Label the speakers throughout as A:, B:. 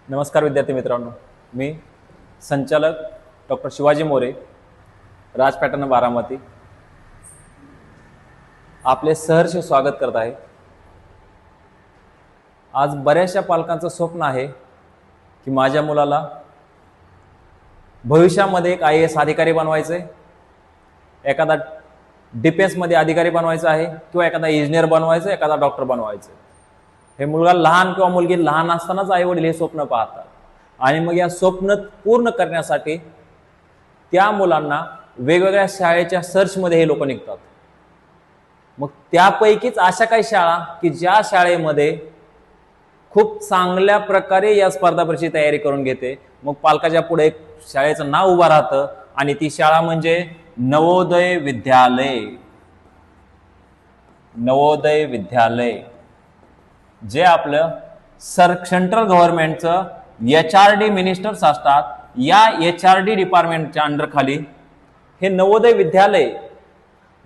A: नमस्कार विद्यार्थी मित्रांनो, मी संचालक डॉक्टर शिवाजी मोरे, राज पॅटर्न बारामती आपले सहर्ष स्वागत करत आहे। आज बऱ्याचशा पालकांचं स्वप्न आहे की माझ्या मुलाला भविष्यामध्ये एक IAS अधिकारी बनवायचं आहे, एखादा डिफेन्समध्ये अधिकारी बनवायचं आहे किंवा एखादा इंजिनियर बनवायचं, एखादा डॉक्टर बनवायचं। हे मुलगा लहान किंवा मुलगी लहान असतानाच आई वडील हे स्वप्न पाहतात आणि मग या स्वप्न पूर्ण करण्यासाठी त्या मुलांना वेगवेगळ्या शाळेच्या सर्चमध्ये हे लोक निघतात। मग त्यापैकीच अशा काही शाळा की ज्या शाळेमध्ये खूप चांगल्या प्रकारे या स्पर्धा परीक्षेची तयारी करून घेते, मग पालकाच्या पुढे एक शाळेचं नाव उभं राहतं आणि ती शाळा म्हणजे नवोदय विद्यालय। नवोदय विद्यालय जे आपलं सेंट्रल गव्हर्नमेंटचं HRD मिनिस्टर्स असतात, या HRD डिपार्टमेंटच्या अंडर खाली हे नवोदय विद्यालय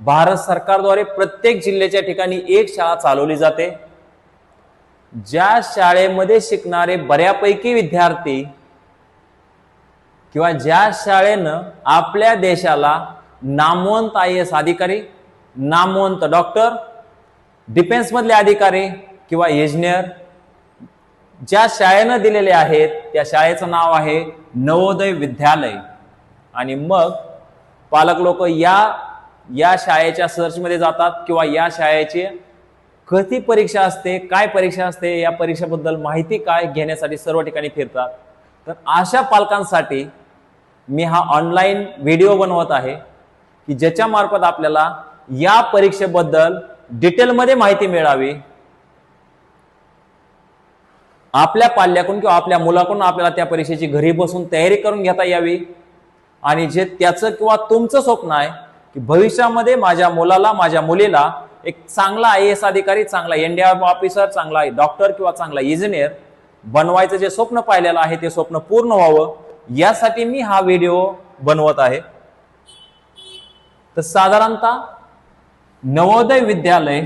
A: भारत सरकारद्वारे प्रत्येक जिल्ह्याच्या ठिकाणी एक शाळा चालवली जाते। ज्या शाळेमध्ये शिकणारे बऱ्यापैकी विद्यार्थी किंवा ज्या शाळेनं आपल्या देशाला नामवंत IAS अधिकारी, नामवंत डॉक्टर, डिफेन्स मधले अधिकारी किंवा इंजिनियर ज्या शाळेनं दिलेले आहेत, त्या शाळेचं नाव आहे नवोदय विद्यालय। आणि मग पालक लोक या शाळेच्या सर्चमध्ये जातात किंवा या शाळेची कधी परीक्षा असते, काय परीक्षा असते, या परीक्षेबद्दल माहिती काय घेण्यासाठी सर्व ठिकाणी फिरतात। तर अशा पालकांसाठी मी हा ऑनलाईन व्हिडिओ बनवत आहे की ज्याच्या मार्फत आपल्याला या परीक्षेबद्दल डिटेलमध्ये माहिती मिळावी, आपल्या पाल्याकडून किंवा आपल्या मुलाकडून आपल्याला त्या परीक्षेची घरी बसून तयारी करून घेता यावी आणि जे त्याचं किंवा तुमचं स्वप्न आहे की भविष्यामध्ये माझ्या मुलाला, माझ्या मुलीला एक चांगला IAS अधिकारी, चांगला NDA ऑफिसर, चांगला डॉक्टर किंवा चांगला इंजिनियर बनवायचं जे स्वप्न पाहिलेलं आहे ते स्वप्न पूर्ण व्हावं, यासाठी मी हा व्हिडिओ बनवत आहे। तर साधारणतः नवोदय विद्यालय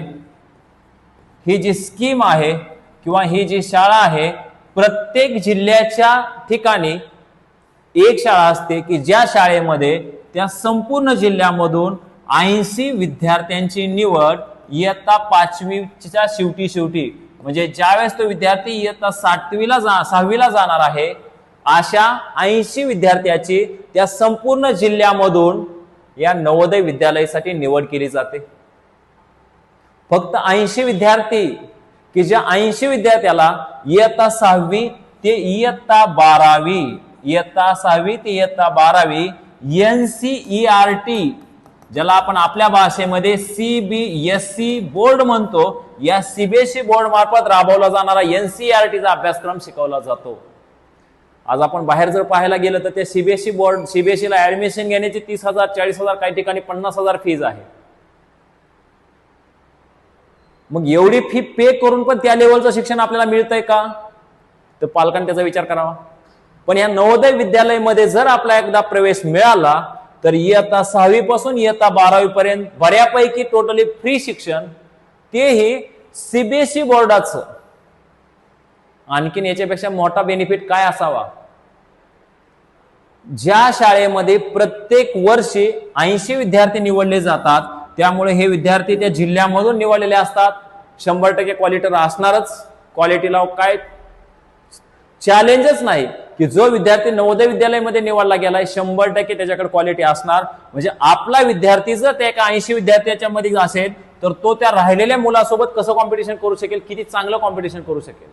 A: ही जी स्कीम आहे किंवा ही जी शाळा आहे, प्रत्येक जिल्ह्याच्या ठिकाणी एक शाळा असते की ज्या शाळेमध्ये त्या संपूर्ण जिल्ह्यामधून 80 विद्यार्थ्यांची निवड इयत्ता 5वीच्या शेवटी म्हणजे ज्यावेळेस तो विद्यार्थी इयत्ता 6वीला जाणार आहे, अशा 80 विद्यार्थ्याची त्या संपूर्ण जिल्ह्यामधून या नवोदय विद्यालयासाठी निवड केली जाते। फक्त 80 विद्यार्थी की ज्या 80 विद्यार्थ्याला इयत्ता 6वी ते इयत्ता 12वी NCERT ज्याला आपण आपल्या भाषेमध्ये CBSE बोर्ड म्हणतो, या CBSE बोर्ड मार्फत राबवला जाणारा NCERTचा अभ्यासक्रम शिकवला जातो। आज आपण बाहेर जर पाहायला गेलं तर ते CBSE ला ऍडमिशन घेण्याची 30,000 40,000 काही ठिकाणी 50,000 फीज आहे। मग एवढी फी पे करून पण त्या लेवलचं शिक्षण आपल्याला मिळतंय का? तर पालकांनी त्याचा विचार करावा। पण या नवोदय विद्यालयामध्ये जर आपला एकदा प्रवेश मिळाला तर इयत्ता 6वी पासून इयत्ता 12वी पर्यंत बऱ्यापैकी टोटली फ्री शिक्षण, तेही CBSE बोर्डाचं। आणखीन याच्यापेक्षा मोठा बेनिफिट काय असावा? ज्या शाळेमध्ये प्रत्येक वर्षी 80 विद्यार्थी निवडले जातात, त्यामुळे हे विद्यार्थी त्या जिल्ह्यामधून निवडलेले असतात। 100% क्वालिटी असणारच, क्वालिटीला काय चॅलेंजच नाही की जो विद्यार्थी नवोदय विद्यालयामध्ये निवडला गेलाय 100% त्याच्याकडे क्वालिटी असणार। म्हणजे आपला विद्यार्थी जर त्या 80 विद्यार्थ्याच्या मध्ये असेल तर तो त्या राहिलेल्या मुलासोबत कसं कॉम्पिटिशन करू शकेल, किती चांगलं कॉम्पिटिशन करू शकेल।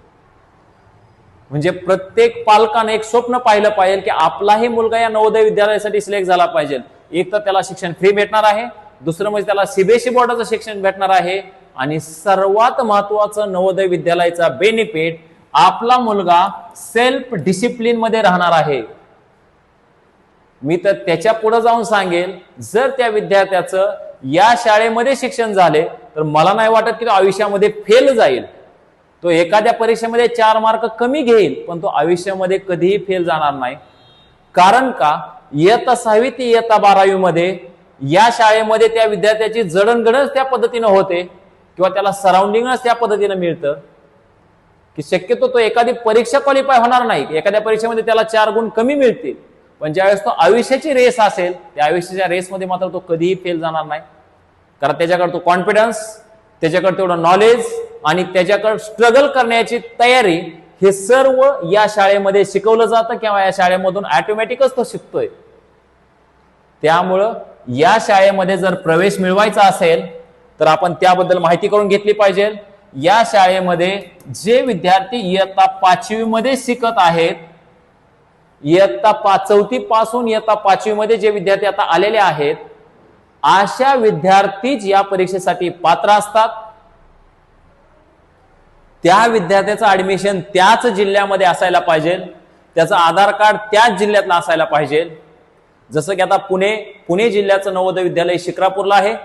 A: म्हणजे प्रत्येक पालकाने एक स्वप्न पाहिलं पाहिजे की आपलाही मुलगा या नवोदय विद्यालयासाठी सिलेक्ट झाला पाहिजे। एक तर त्याला शिक्षण फ्री भेटणार आहे, दुसरं म्हणजे त्याला CBSE बोर्डाचं शिक्षण भेटणार आहे, आणि सर्वात महत्वाचं नवोदय विद्यालयाचा बेनिफिट, आपला मुलगा सेल्फ डिसिप्लिन मध्ये राहणार आहे। मी तर त्याच्या पुढे जाऊन सांगेल, जर त्या विद्यार्थ्याचं या शाळेमध्ये शिक्षण झाले तर मला नाही वाटत की तो आयुष्यामध्ये फेल जाईल। तो एखाद्या परीक्षेमध्ये 4 मार्क कमी घेईल पण तो आयुष्यामध्ये कधीही फेल जाणार नाही। कारण का, इयत्ता 6वी ते इयत्ता 12वी मध्ये या शाळेमध्ये त्या विद्यार्थ्याची जडणघडण त्या पद्धतीने होते किंवा त्याला सराउंडिंगच त्या पद्धतीने मिळतं। की शक्यतो तो एखादी परीक्षा क्वालिफाय होणार नाही, एखाद्या परीक्षेमध्ये त्याला 4 गुण कमी मिळतील, पण ज्यावेळेस तो आयुष्याची रेस असेल त्या आयुष्याच्या रेसमध्ये मात्र तो कधीही फेल जाणार नाही. कारण त्याच्याकडे तो कॉन्फिडन्स, त्याच्याकडे तेवढं नॉलेज आणि त्याच्याकडे स्ट्रगल करण्याची तयारी, हे सर्व या शाळेमध्ये शिकवलं जातं किंवा या शाळेमधून ऑटोमॅटिकच तो शिकतोय. त्यामुळं या शाळेमध्ये जर प्रवेश मिळवायचा असेल तर आपण त्याबद्दल माहिती करून घेतली पाहिजे. या शाळेमध्ये जे विद्यार्थी इयत्ता 5वी मध्ये शिकत आहेत, इयत्ता 4थी पासून इयत्ता 5वी मध्ये जे विद्यार्थी आता आलेले आहेत, अशा विद्यार्थीच या परीक्षेसाठी पात्र असतात. त्या विद्यार्थ्याचं ऍडमिशन त्याच जिल्ह्यामध्ये असायला पाहिजे, त्याचं आधार कार्ड त्याच जिल्ह्यातलं असायला पाहिजे. जसं की आता पुणे जिल्ह्याचं नवोदय विद्यालय शिक्रापूरला आहे,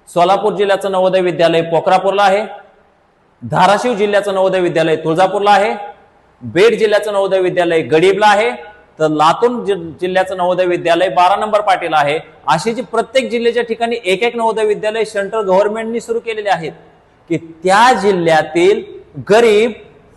A: सोलापूर जिल्ह्याचं नवोदय विद्यालय पोखरापूरला आहे, धाराशिव जिल्ह्याचं नवोदय विद्यालय तुळजापूरला आहे, बीड जिल्ह्याचं नवोदय विद्यालय गडीबला आहे, तर लातूर जिल्ह्याचं नवोदय विद्यालय 12 नंबर पाटील आहे. अशी जी प्रत्येक जिल्ह्याच्या ठिकाणी एक एक नवोदय विद्यालय सेंट्रल गव्हर्नमेंटनी सुरू केलेले आहेत की त्या जिल्ह्यातील गरीब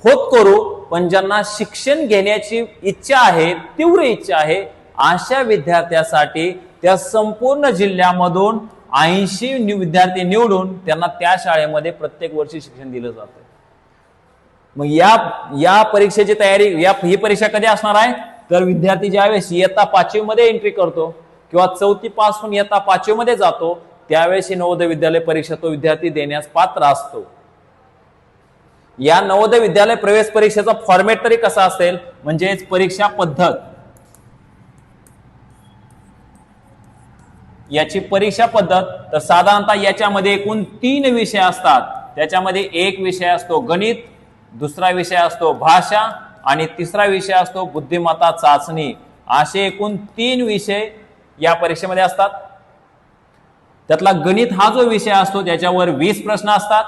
A: होतकरू पण ज्यांना शिक्षण घेण्याची इच्छा आहे, तीव्र इच्छा आहे, अशा विद्यार्थ्यासाठी त्या संपूर्ण जिल्ह्यामधून 80 विद्यार्थी निवडून त्यांना त्या शाळेमध्ये प्रत्येक वर्षी शिक्षण दिलं जातं. मग या परीक्षेची तयारी, ही परीक्षा कधी असणार आहे तर विद्यार्थी ज्यावेळेस इयत्ता 5वी मध्ये एंट्री करतो किंवा 4थी पासून इयत्ता 5वी मध्ये जातो त्यावेळेस ही नवोदय विद्यालय परीक्षा तो विद्यार्थी देण्यास पात्र असतो. या नवोदय विद्यालय प्रवेश परीक्षेचा फॉर्मॅट तरी कसा असेल, म्हणजेच परीक्षा पद्धत. याची परीक्षा पद्धत तर साधारणतः याच्यामध्ये एकूण 3 विषय असतात. त्याच्यामध्ये एक विषय असतो गणित, दुसरा विषय असतो भाषा आणि तिसरा विषय असतो बुद्धिमत्ता चाचणी. असे एकूण 3 विषय या परीक्षेमध्ये असतात. त्यातला गणित हा जो विषय असतो त्याच्यावर 20 प्रश्न असतात,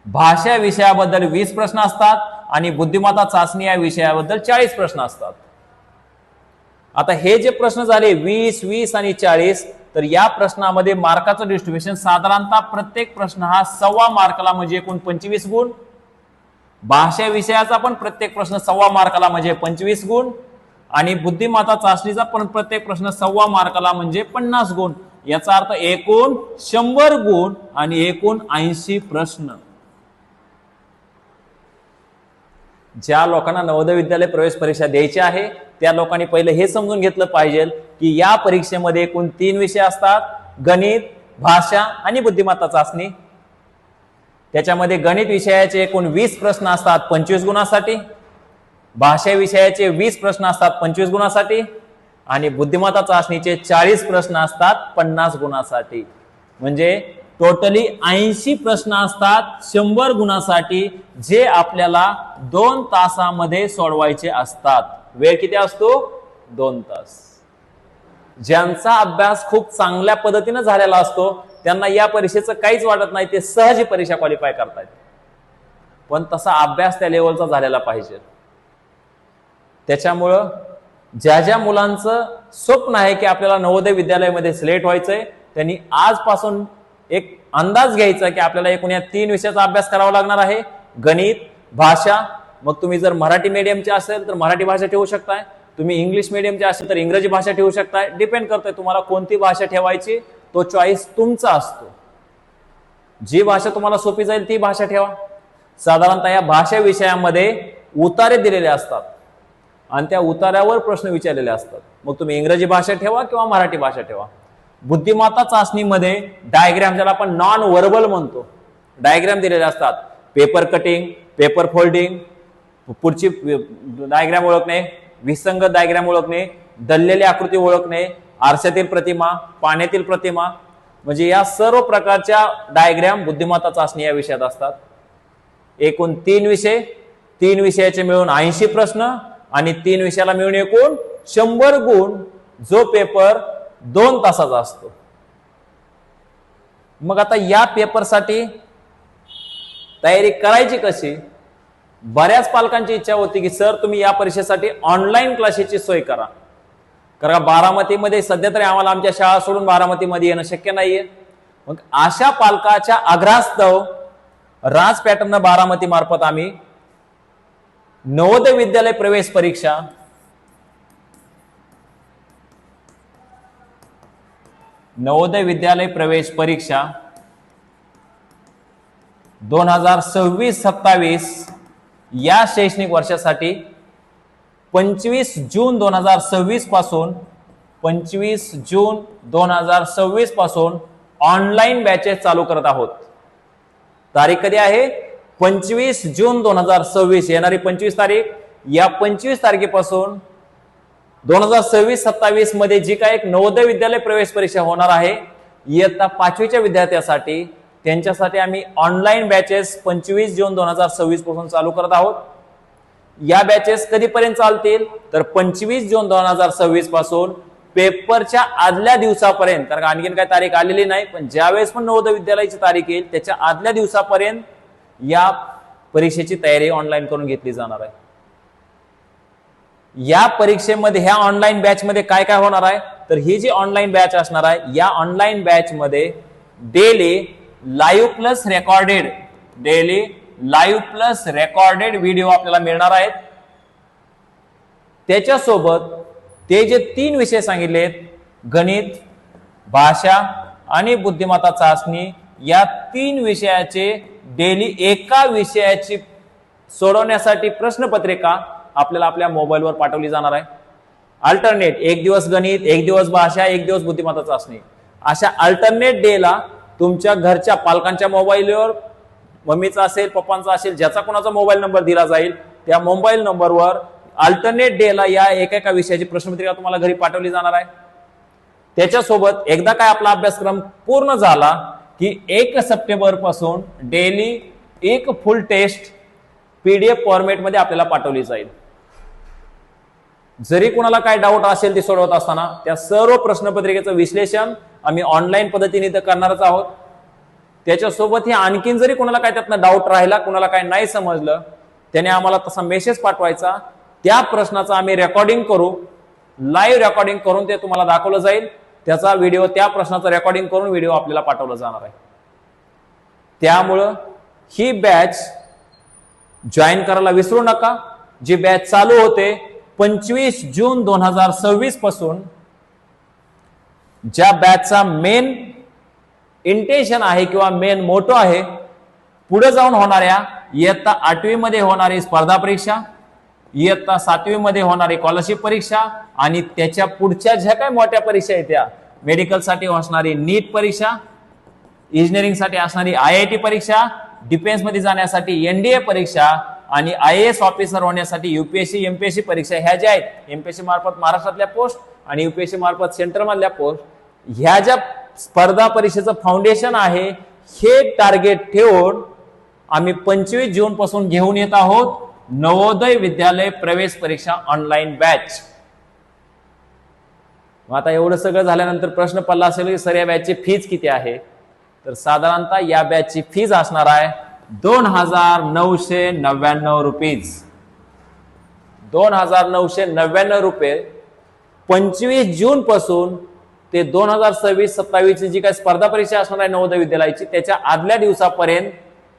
A: भाषा विषयाबद्दल 20 प्रश्न असतात आणि बुद्धिमत्ता चाचणी या विषयाबद्दल 40 प्रश्न असतात. आता हे जे प्रश्न झाले 20, 20 आणि 40, तर या प्रश्नामध्ये मार्काचं डिस्ट्रीब्युशन साधारणतः प्रत्येक प्रश्न हा 1.25 मार्काला म्हणजे एकूण 25 गुण, भाषा विषयाचा पण प्रत्येक प्रश्न 1.25 मार्काला म्हणजे 25 गुण आणि बुद्धिमत्ता चाचणीचा पण प्रत्येक प्रश्न 1.25 मार्काला म्हणजे 50 गुण. याचा अर्थ एकूण 100 गुण आणि एकूण 80 प्रश्न. ज्या लोकांना नवोदय विद्यालय प्रवेश परीक्षा द्यायची आहे त्या लोकांनी पहिले हे समजून घेतलं पाहिजे की या परीक्षेमध्ये एकूण 3 विषय असतात, गणित, भाषा आणि बुद्धिमत्ता चाचणी. त्याच्यामध्ये गणित विषयाचे एकूण 20 प्रश्न असतात 25 गुणासाठी, भाषा विषयाचे 20 प्रश्न असतात 25 गुणासाठी आणि बुद्धिमत्ता चाचणीचे 40 प्रश्न असतात 50 गुणासाठी. म्हणजे टोटली 80 प्रश्न असतात 100 गुणासाठी, जे आपल्याला 2 तासामध्ये सोडवायचे असतात. वेळ किती असतो? 2 तास. ज्यांचा अभ्यास खूप चांगल्या पद्धतीने झालेला असतो त्यांना या परीक्षेचं काहीच वाटत नाही, ते सहज ही परीक्षा क्वालिफाय करतात. पण तसा अभ्यास त्या लेवलचा झालेला पाहिजे. त्याच्यामुळं ज्या मुलांचं स्वप्न आहे की आपल्याला नवोदय विद्यालयामध्ये सिलेक्ट व्हायचंय त्यांनी आजपासून एक अंदाज घ्यायचा की आपल्याला एकूण या 3 विषयाचा अभ्यास करावा लागणार आहे. गणित, भाषा. मग तुम्ही जर मराठी मीडियमचे असेल तर मराठी भाषा ठेवू शकताय, तुम्ही इंग्लिश मीडियमचे असेल तर इंग्रजी भाषा ठेवू शकताय. डिपेंड करतोय तुम्हाला कोणती भाषा ठेवायची, तो चॉईस तुमचा असतो. जी भाषा तुम्हाला सोपी जाईल ती भाषा ठेवा. साधारणतः या भाषा विषयामध्ये उतारे दिलेले असतात आणि त्या उतार्यावर प्रश्न विचारलेले असतात. मग तुम्ही इंग्रजी भाषा ठेवा किंवा मराठी भाषा ठेवा. बुद्धिमत्ता चाचणीमध्ये डायग्राम, ज्याला आपण नॉन व्हर्बल म्हणतो, डायग्राम दिलेले असतात. पेपर कटिंग, पेपर फोल्डिंग, पुढची डायग्राम ओळखणे, विसंगत डायग्राम ओळखणे, दललेली आकृती ओळखणे, आरशातील प्रतिमा, पाण्यातील प्रतिमा, म्हणजे या सर्व प्रकारच्या डायग्राम बुद्धिमत्ता चाचणी या विषयात असतात. एकूण 3 विषय, 3 विषयाचे मिळून 80 प्रश्न आणि 3 विषयाला मिळून एकूण 100 गुण, जो पेपर 2 तासाचा असतो. मग आता या पेपरसाठी तयारी करायची कशी? बऱ्याच पालकांची इच्छा होती की सर तुम्ही या परीक्षेसाठी ऑनलाईन क्लासेसची सोय करा, कारण बारामतीमध्ये सध्या तरी आम्हाला आमच्या शाळा सोडून बारामतीमध्ये येणं शक्य नाहीये. मग अशा पालकाच्या आग्रहास्तव राज पॅटर्न बारामती मार्फत आम्ही नवोदय विद्यालय प्रवेश परीक्षा, नवोदय विद्यालय प्रवेश परीक्षा 2026-27 या शैक्षणिक वर्षासाठी 25 जून 2026 पासून 25 जून 2026 पासून ऑनलाईन बॅचेस चालू करत आहोत. तारीख कधी आहे? 25 जून 2026, येणारी 25 तारीख. या 25 तारखेपासून 2026-27 मध्ये जी काय एक नवोदय विद्यालय प्रवेश परीक्षा होणार आहे इयत्ता 5वीच्या विद्यार्थ्यांसाठी, त्यांच्यासाठी आम्ही ऑनलाईन बॅचेस 25 जून 2026 पासून चालू करत आहोत. या बॅचेस कधीपर्यंत चालतील? तर 25 जून 2026 पासून पेपरच्या आदल्या दिवसापर्यंत, कारण आणखीन काही तारीख आलेली नाही, पण ज्यावेळेस पण नवोदय विद्यालयाची तारीख येईल त्याच्या आदल्या दिवसापर्यंत या परीक्षेची तयारी ऑनलाईन करून घेतली जाणार आहे. या परीक्षेमध्ये ह्या ऑनलाईन बॅच मध्ये काय काय होणार आहे? तर ही जी ऑनलाईन बॅच असणार आहे, या ऑनलाईन बॅच मध्ये daily live plus recorded video आपल्याला मिळणार आहेत. त्याच्यासोबत ते जे 3 विषय सांगितलेत, गणित, भाषा आणि बुद्धिमत्ता चाचणी, या 3 विषयाचे डेली एका विषयाची सोडवण्यासाठी प्रश्नपत्रिका आपल्याला आपल्या मोबाईलवर पाठवली जाणार आहे. अल्टरनेट, एक दिवस गणित, एक दिवस भाषा, एक दिवस बुद्धिमत्ता चाचणी, अशा अल्टरनेट डेला तुमच्या घरच्या पालकांच्या मोबाईलवर, मम्मीचा असेल, पप्पांचा असेल, ज्याचा कोणाचा मोबाईल नंबर दिला जाईल त्या मोबाईल नंबरवर अल्टरनेट डेला या एका विषयाची प्रश्नपत्रिका तुम्हाला घरी पाठवली जाणार आहे. त्याच्यासोबत एकदा काय आपला अभ्यासक्रम पूर्ण झाला की 1 सप्टेंबर पासून डेली एक फुल टेस्ट PDF फॉर्मॅट मध्ये आपल्याला पाठवली जाईल. जरी कोणाला काय डाऊट असेल ते सोडवत असताना त्या सर्व प्रश्नपत्रिकेचं विश्लेषण आम्ही ऑनलाईन पद्धतीने तर करणारच आहोत. त्याच्यासोबत हे आणखीन जरी कोणाला काय त्यातनं डाऊट राहिला, कोणाला काय नाही समजलं, त्याने आम्हाला तसा मेसेज पाठवायचा. त्या प्रश्नाचं आम्ही रेकॉर्डिंग करू, लाईव्ह रेकॉर्डिंग करून ते तुम्हाला दाखवलं जाईल. त्याचा व्हिडिओ, त्या प्रश्नाचं रेकॉर्डिंग करून व्हिडिओ आपल्याला पाठवला जाणार आहे. त्यामुळं ही बॅच जॉईन करायला विसरू नका. जी बॅच चालू होते 25 जून 2026 पासून, ज्या बॅचचा मेन इंटेन्शन आहे किंवा मेन मोटो आहे, पुढे जाऊन होणाऱ्या इयत्ता 8वी मध्ये होणारी स्पर्धा परीक्षा, इयत्ता 7वी मध्ये होणारी स्कॉलरशिप परीक्षा आणि त्याच्या पुढच्या ज्या काही मोठ्या परीक्षा आहेत त्या मेडिकल साठी असणारी नीट परीक्षा, इंजिनिअरिंग साठी असणारी IIT परीक्षा, डिफेन्स मध्ये जाण्यासाठी NDA परीक्षा आणि IAS ऑफिसर होण्यासाठी UPSC MPSC परीक्षा, ह्या ज्या आहेत, MPSC मार्फत महाराष्ट्रातल्या पोस्ट आणि UPSC मार्फत सेंट्रल मधल्या पोस्ट, ह्या ज्या स्पर्धा परीक्षेचं फाउंडेशन आहे, हे टार्गेट ठेवून आम्ही 25 जून पासून घेऊन येत आहोत नवोदय विद्यालय प्रवेश परीक्षा ऑनलाईन बॅच. आता एवढं सगळं झाल्यानंतर प्रश्न पडला असेल की सर या बॅचची फीज किती आहे? तर साधारणतः या बॅचची फीज असणार आहे 2,999 रुपीज. 2,999 रुपये 25 जून पासून ते 2026-27 जी काही स्पर्धा परीक्षा असणार आहे नवोदय विद्यालयाची, त्याच्या आदल्या दिवसापर्यंत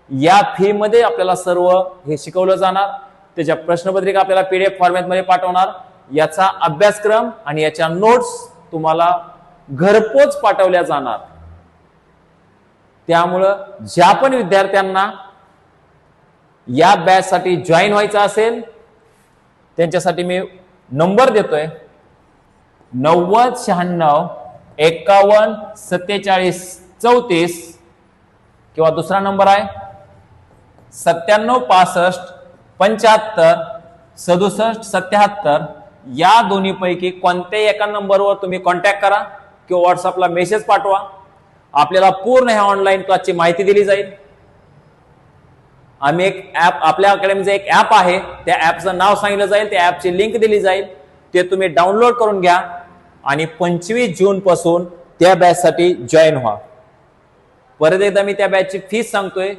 A: या फी मध्ये आपल्याला सर्व हे शिकवलं जाणार. त्याच्या प्रश्नपत्रिका आपल्याला PDF फॉर्मॅट मध्ये पाठवणार. याचा अभ्यासक्रम आणि याच्या नोट्स तुम्हाला घरपोच पाठवल्या जाणार. त्यामुळं ज्या पण विद्यार्थ्यांना या बॅच साठी जॉईन व्हायचं असेल त्यांच्यासाठी मी नंबर देतोय 9096514734 किंवा दुसरा नंबर आहे 9765756777. या दोन्हीपैकी कोणत्याही एका नंबरवर तुम्ही कॉन्टॅक्ट करा किंवा व्हॉट्सअपला मेसेज पाठवा. आपल्याला पूर्ण ह्या ऑनलाईन क्लासची माहिती दिली जाईल. आम्ही एक ऍप, आपल्या अकॅडमीचं एक ऍप आहे, त्या ऍपचं नाव सांगितलं जाईल, त्या ऍपची लिंक दिली जाईल, ते तुम्ही डाउनलोड करून घ्या आणि 25 जून पासून त्या बॅच साठी जॉईन व्हा. परत एकदा मी त्या बॅचची फीस सांगतोय.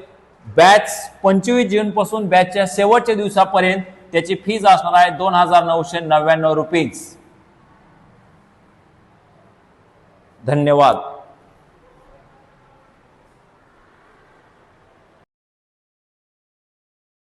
A: बॅच 25 जून पासून बॅचच्या शेवटच्या दिवसापर्यंत त्याची फीज असणार आहे 2,999 रुपीज. धन्यवाद.